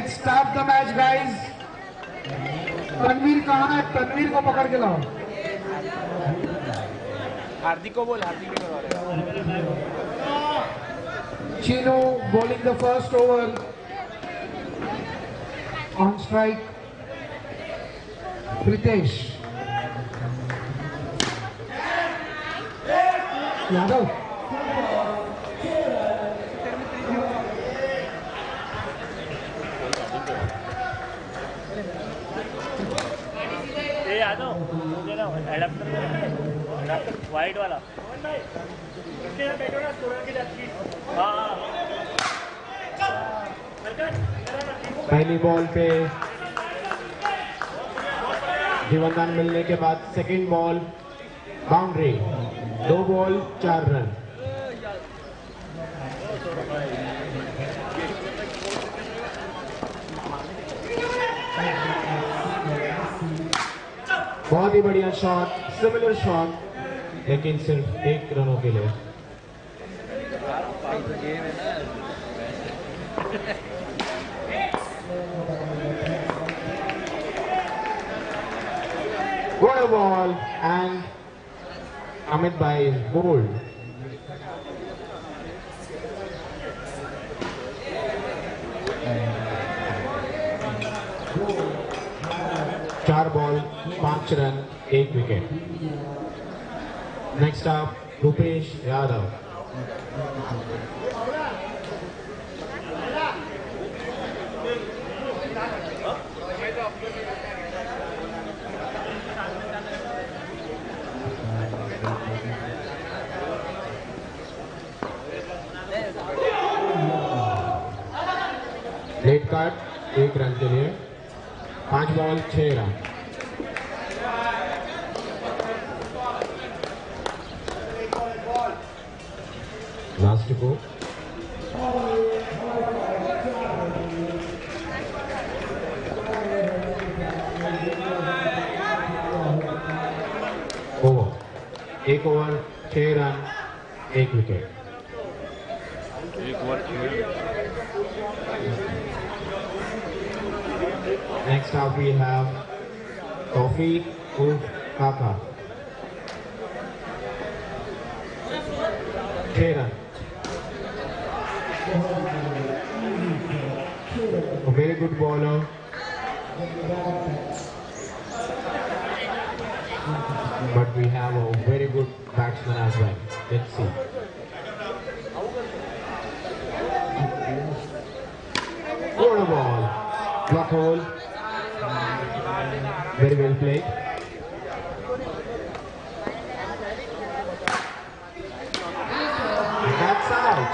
Let's start the match, guys. Tanveer कहाँ है? तनवीर को पकड़ के लाओ. हार्दिक को बोल, हार्दिक भी करवा रहा है. Chino bowling the first over. On strike, Pritesh. Yadav. ये यादव मुझे ना एडाप्टर वाइट वाला पहली बॉल पे जीवनदान मिलने के बाद second ball boundary, 2 ball 4 run. बहुत ही बढ़िया शॉट, सिमिलर शॉट, लेकिन सिर्फ 1 रनों के लिए। What a ball, and Amit Bhai is bowled. चार ball 5 run 1 wicket. Next up Rupesh Yadav. Late card 1 run के लिए, 5 बॉल 6 रन। लास्ट को over, 1 over 6 run 1 wicket. Next up we have Tawfiq Urf Kaka. 6 run. A very good bowler. But we have a very good batsman as well. Let's see. What a ball. Block hole. Very well played. And that's out.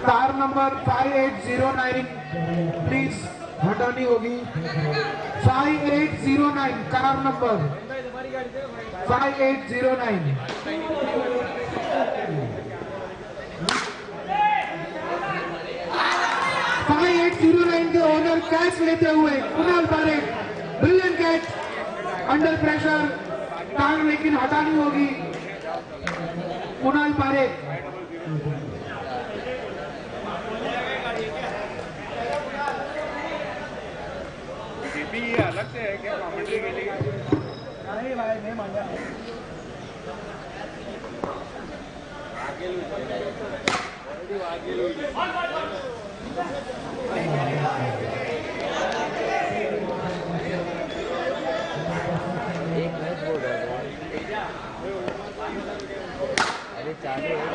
Car number 5809 please हटानी होगी। 5809 car number 5809। 5809 के owner catch लेते हुए Kunal Parekh, brilliant catch, under pressure, car लेकिन हटानी होगी कुणाल पारेख। अलग से है क्या कमेंट्री के लिए? नहीं भाई, नहीं मांगा। एक मैच बोल रहा है। अरे चालू है।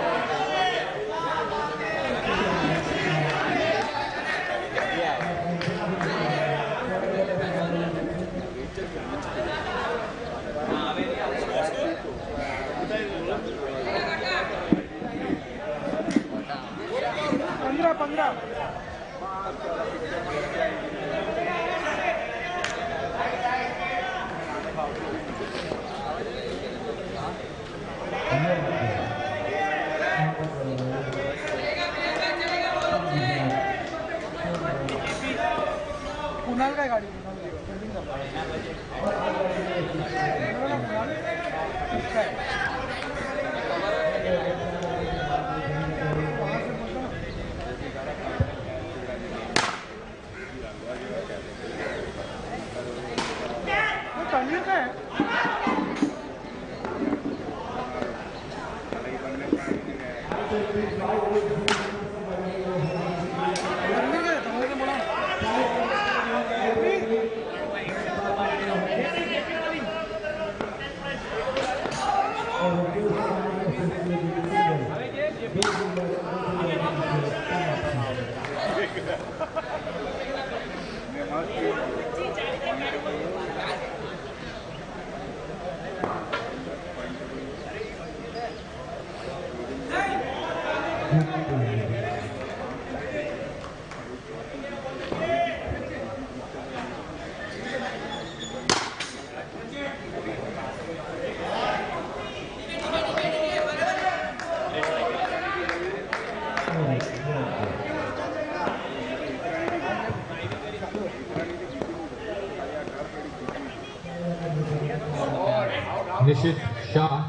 Nishit Shah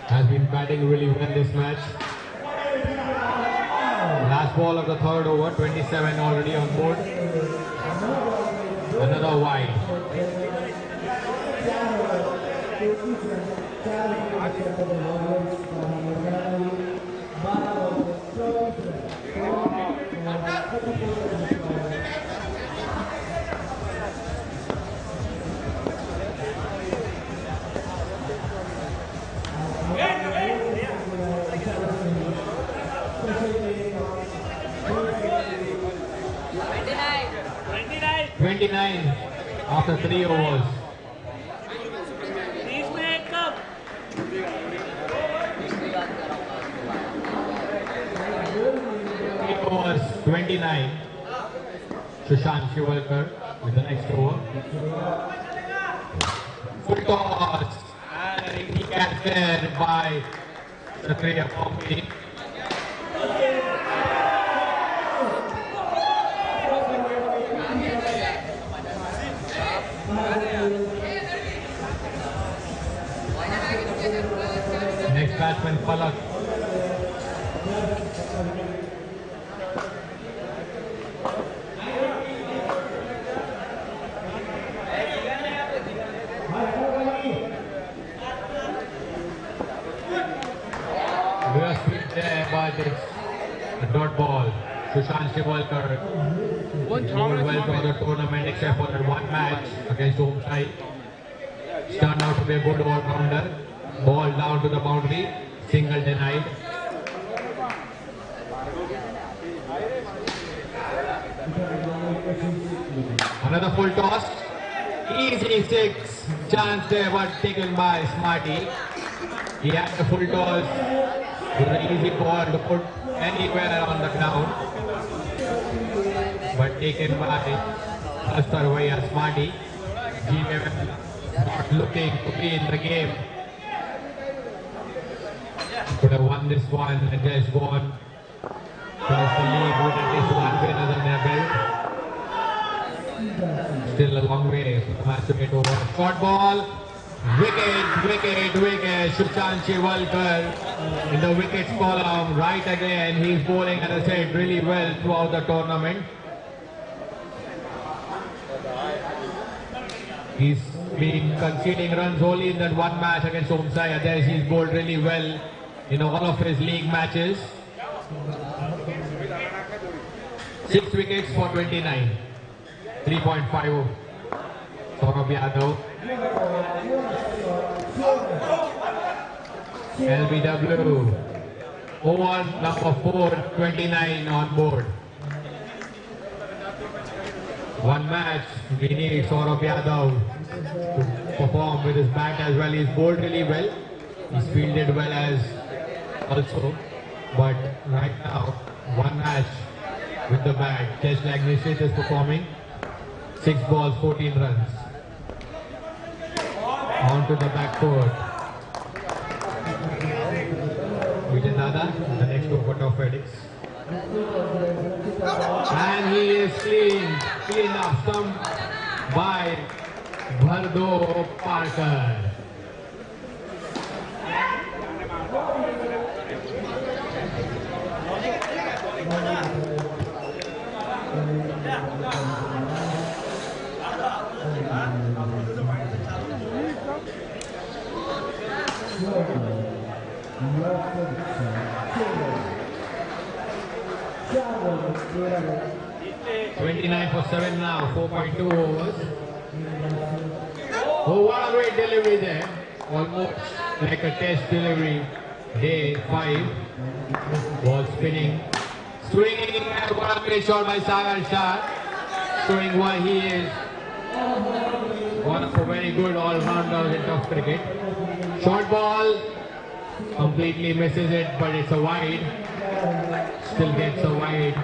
has been batting really well this match. Last ball of the third over, 27 already on board. Another wide. After 3 overs. Please make up. 3 overs, 29. Sushant Shivalkar with the next over. Full toss. And he gets there by Satriya Pompi. Next batsman Palak. Real speed there, but it's a dot ball. Sushant Shivalkar doing well for the tournament except for that one match against Omsai. Turned out to be a good all-rounder. Ball down to the boundary, single denied. Another full toss. Easy 6. Chance there, but taken by Smarty. He had the full toss. It was an easy ball to put anywhere on the ground. But taken by Astarvaya Smarty. GMM not looking to be in the game. Could have won this one and just gone across the league with at least one win under their belt. Still a long way for the match to get over. Short ball, wicket. Sushant Shivalkar in the wickets column right again. He's bowling, as I said, really well throughout the tournament. He's been conceding runs only in that one match against Omsai. Otherwise, he's bowled really well in all of his league matches. 6 wickets for 29. 3.5 Saurabh Yadav. LBW. Over number 4, 29 on board. One match, we need Saurabh Yadav to perform with his bat as well. He's bowled really well. He's fielded well as also. But right now, one match with the bat, just like Nishit is performing. 6 balls, 14 runs. On to the back foot. Vijay Dada, the next over top FedEx. And he is clean up, stumped by Bhardo Parker. $29 for 7 now, 4.2 overs. Oh, what a great delivery there. Almost like a test delivery. Day 5. Ball spinning. Swinging, and what a great shot by Sagar Shah. Showing why he is one of a very good all-rounders in tough cricket. Short ball. Completely misses it, but it's a wide. Still gets a wide.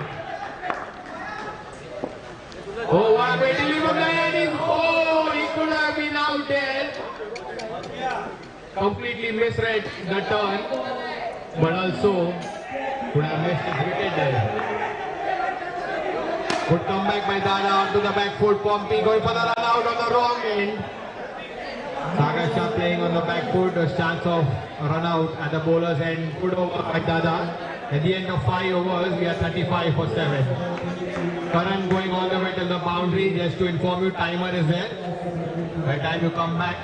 Oh, what a great delivery, man! Oh, he could have been out there. Completely misread the turn, but also could have missed his wicket there. Good comeback by Dada onto the back foot. Pompey going for the run out on the wrong end. Sagar Shah playing on the back foot. A chance of run out at the bowler's end. Good over by Dada. At the end of 5 overs, we are 35 for 7. Karan going all the way till the boundary. Just to inform you, timer is there. By the time you come back,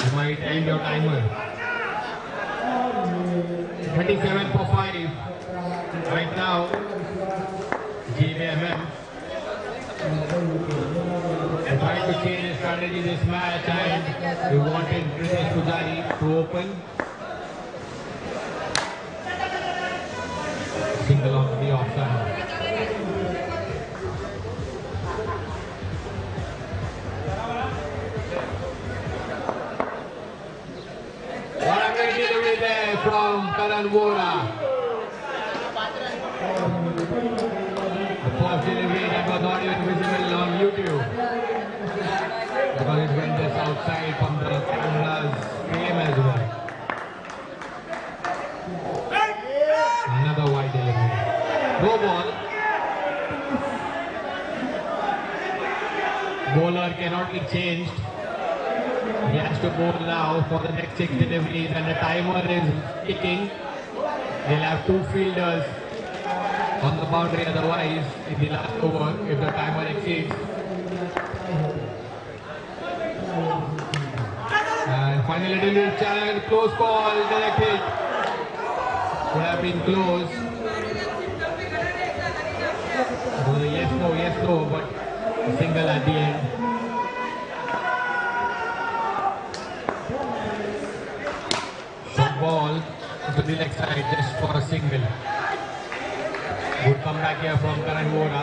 you might end your timer. 37 for 5. Right now, GBMM is trying to change his strategy this match, and we wanted Pritesh Pujari to open. Single on the offside. What a great delivery there from Karan Vora. The first delivery that was not even visible on YouTube because it went just outside from the camera's frame as well. Another wide delivery. No ball. Bowler cannot be changed. He has to bowl now for the next 6 deliveries, and the timer is ticking. They'll have 2 fielders on the boundary otherwise in the last over if the timer exceeds. And finally delivered challenge, close call, direct hit. Could have been close. It was a yes no, but a single at the end. Short ball to the leg side just for a single. Good comeback here from Karan Vora.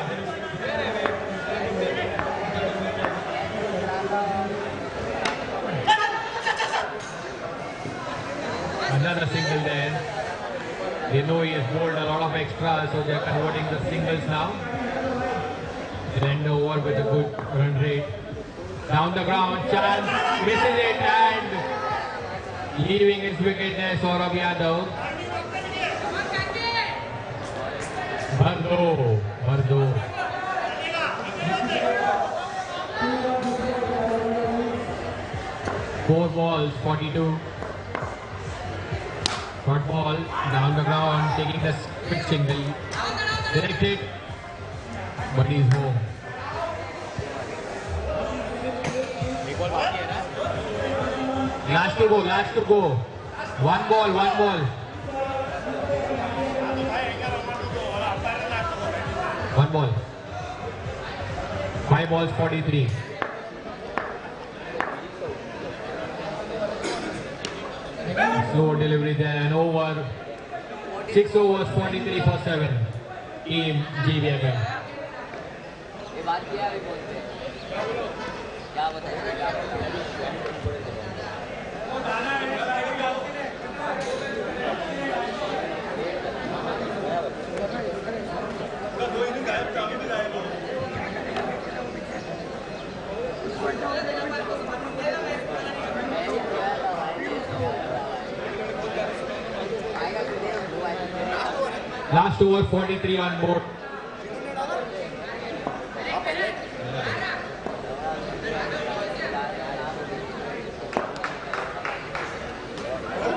Another single there. They know he has bowled a lot of extras, so they are converting the singles now. They'll end the over with a good run rate. Down the ground, chance, misses it, and leaving his wicket there, Saurabh Yadav. Bardo. 4 balls, 42. Short ball, down the ground, taking the quick single. Directed, but he's home. Last to go. One ball. One ball. 5 balls, 43. Slow delivery there and over. 6 overs, 43 for 7. Team GBMM. ये बात किया है बोलते हैं क्या बताएंगे Last over, 43 on board.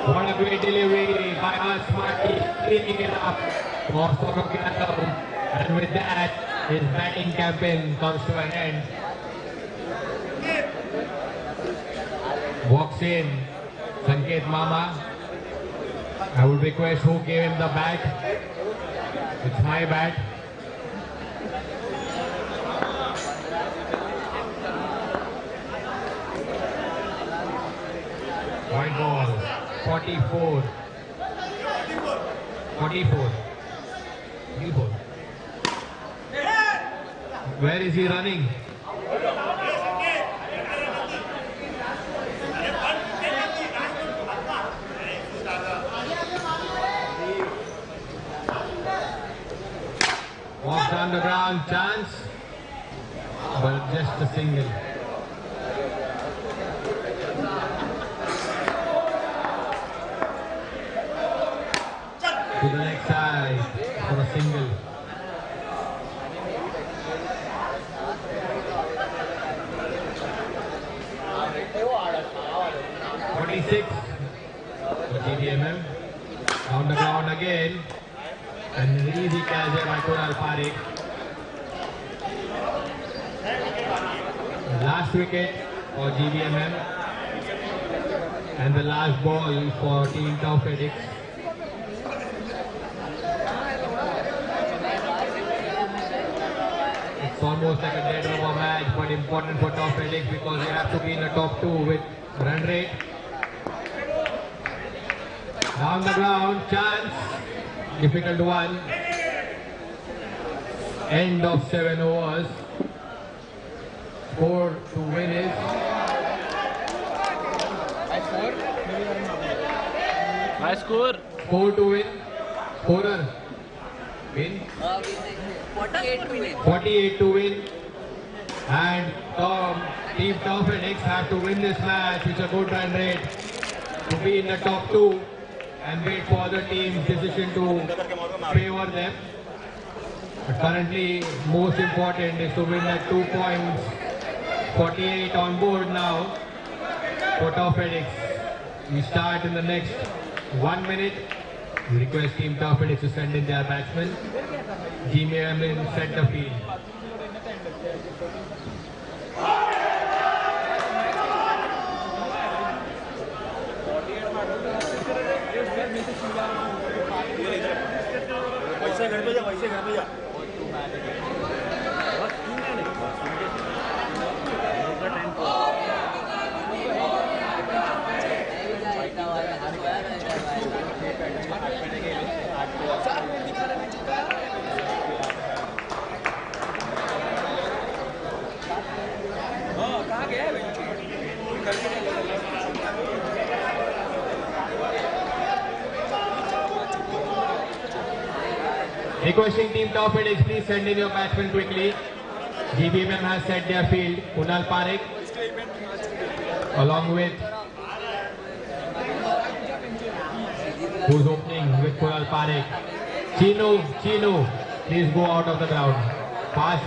What a great delivery by Asmati, cleaning it up for Saurabh Yadav. And with that, his batting campaign comes to an end. Walks in Sanket Mama. I would request who gave him the bat. It's my bat. White ball, 44. 44. Where is he running? on the ground, chance, but just a single. To the next side for a single. For GBMM. On the ground again. And an easy catch there by Kunal Parikh. Last wicket for GBMM. And the last ball for Team Taufedex. It's almost like a dead rubber match, but important for Taufedex because they have to be in the top 2 with run rate. Down the ground, chance, difficult one. End of 7 overs. Score to win is High score. Score to win. Scorer. Win. 48 to win. 48 to win. And Team Taufedex have to win this match with a good run rate to be in the top 2 and wait for other team's decision to favor them. But currently, most important is to win that 2 points. 48 on board now for Taufedex. We start in the next 1 minute. We request Team Taufedex to send in their batsmen. GBMM in center field. वैसे घर पे जा, वैसे घर पे जा। Requesting Team Taufedex, please send in your batsmen quickly. GBMM has set their field. Kunal Parikh along with who's opening with Kunal Parikh. Chino, please go out of the ground. Fast.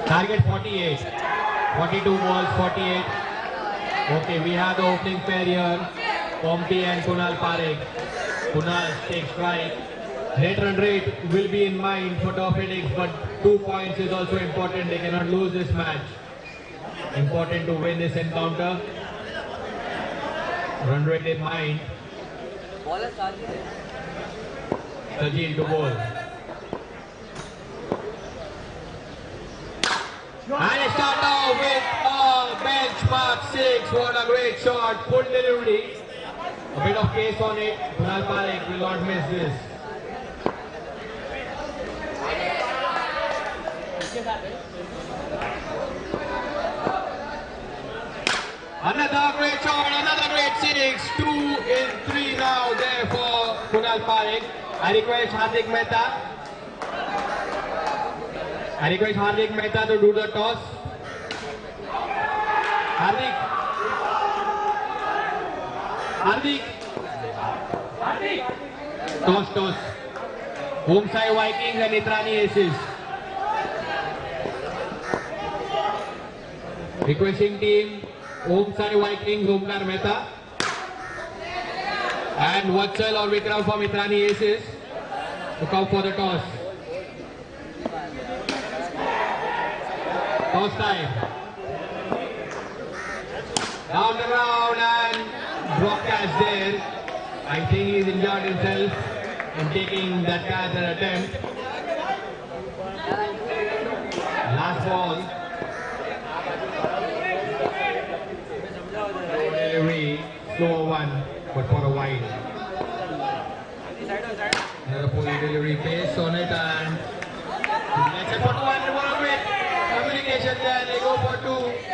Target 48. 42 balls, 48. Okay, we have the opening pair here. Pompey and Kunal Parikh. Kunal takes strike. Net run rate will be in mind for Taufedex, but 2 points is also important. They cannot lose this match. Important to win this encounter. Run rate in mind. Sajil to bowl. And it starts off with a benchmark 6. What a great shot. Full delivery. A bit of pace on it. Kunal Parikh will not miss this. Another great shot, another great 6. 2 in 3 now there for Kunal Parikh. I request Hardik Mehta to do the toss. Hardik. Toss. Home side Vikings and Itrani Aces. Requesting team home side Vikings, Omkar Mehta. And Vatsal or Vikram from Itrani Aces to come for the toss. Toss time. Down the ground and drop catch there. I think he's injured himself in taking that catch and attempt. Last ball. Delivery, slow one, but for a wide. Another full delivery pace on it and let's for 2 and 1 with communication there. They go for 2.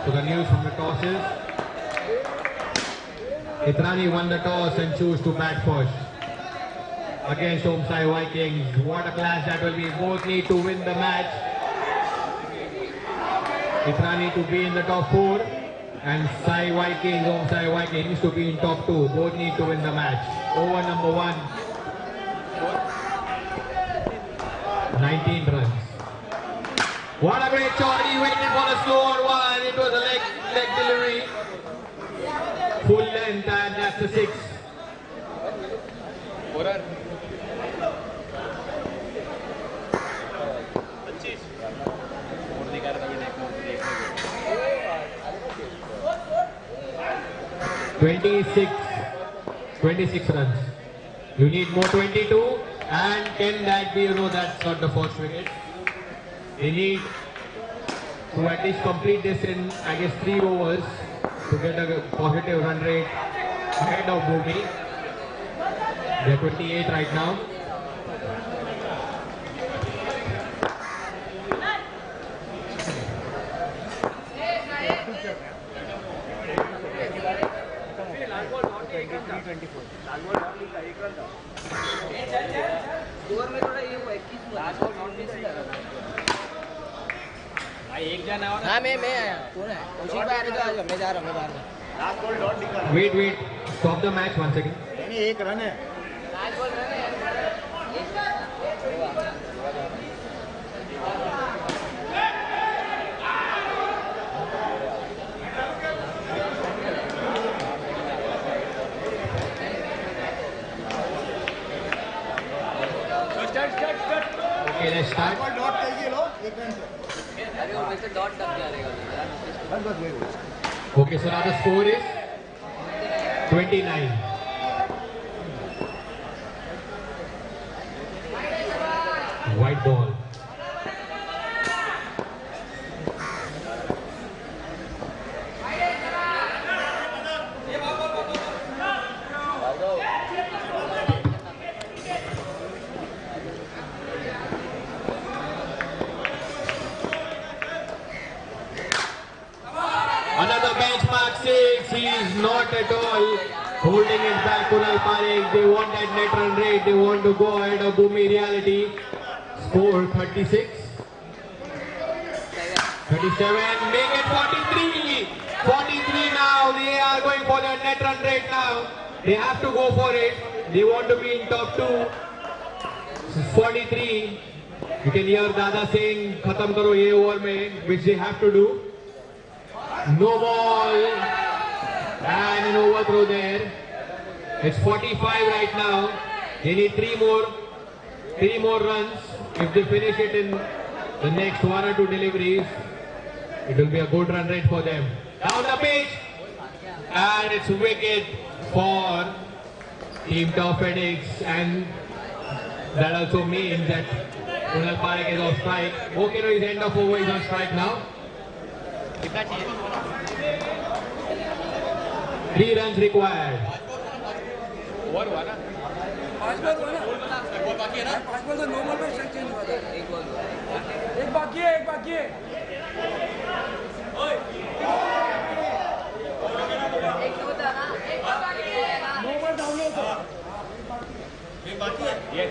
So the news from the tosses. Itrani won the toss and chose to bat first against Homsai Vikings. What a clash that will be. Both need to win the match. Itrani to be in the top 4 and Sai Vikings, Homsai Vikings to be in top 2. Both need to win the match. Over number 1. 19 runs. What a great shot. He waited for a slower one. It was a leg delivery. Full length and that's a 6. Bowler. 26 runs. You need more 22 and can that be, that's not the first wicket. They need to at least complete this in, I guess, 3 overs to get a positive run rate ahead of Bhumi. They're 28 right now. Score में थोड़ा ये हुआ 21 last ball not miss कर एक जना और हां मैं आया कौन है उसी पे आ रहे तो आज मैं जा रहा हूं बाहर लास्ट बॉल डॉट दिखा Wait, stop the match once again. नहीं एक रन है लास्ट बॉल रन है Okay, let's start. डॉट चाहिए लो एक रन अरे वो वैसे डॉट तक जा रहेगा बस बस वही Okay, so now the score is 29. White ball. Another benchmark 6. He is not at all holding it back. Kunal Parekh. They want that net run rate. They want to go ahead of Bhumi Reality. Score 36. 37. Make it 43. 43 now. They are going for their net run rate now. They have to go for it. They want to be in top 2. This is 43. You can hear Dada saying, "Khatam karo ye over mein," which they have to do. No ball and an overthrow there. It's 45 right now. They need 3 more runs. If they finish it in the next 1 or 2 deliveries, it will be a good run rate for them. Down the pitch and it's wicket for Team Top FedEx, and that also means that Kunal Parekh is off strike. Okino is end of over, is on strike now. 3 runs required. Over हुआ ना 5 ball हुआ ना एक ball बाकी है ना 5 ball से 9 ball में स्ट्राइक चेंज हुआ था एक बॉल एक बाकी है एक होता ना एक बाकी है ना 9 बॉल डाउन हो था एक बाकी है ये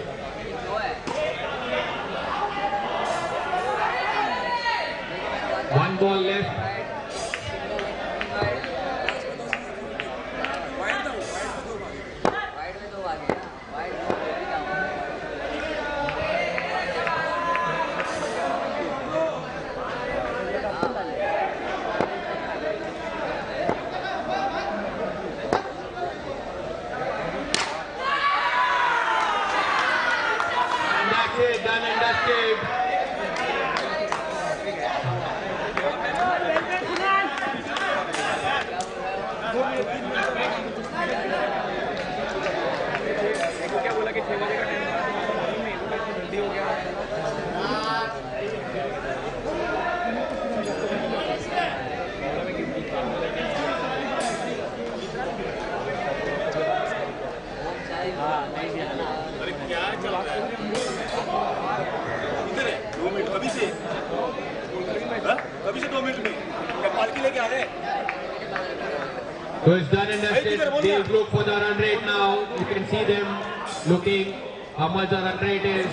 दो है 1 ball left. वाइड में दो आ गए ना वाइड में And that's it, done and dusted. So it's done and dusted. They'll look for the run rate now. You can see them looking how much the run rate is.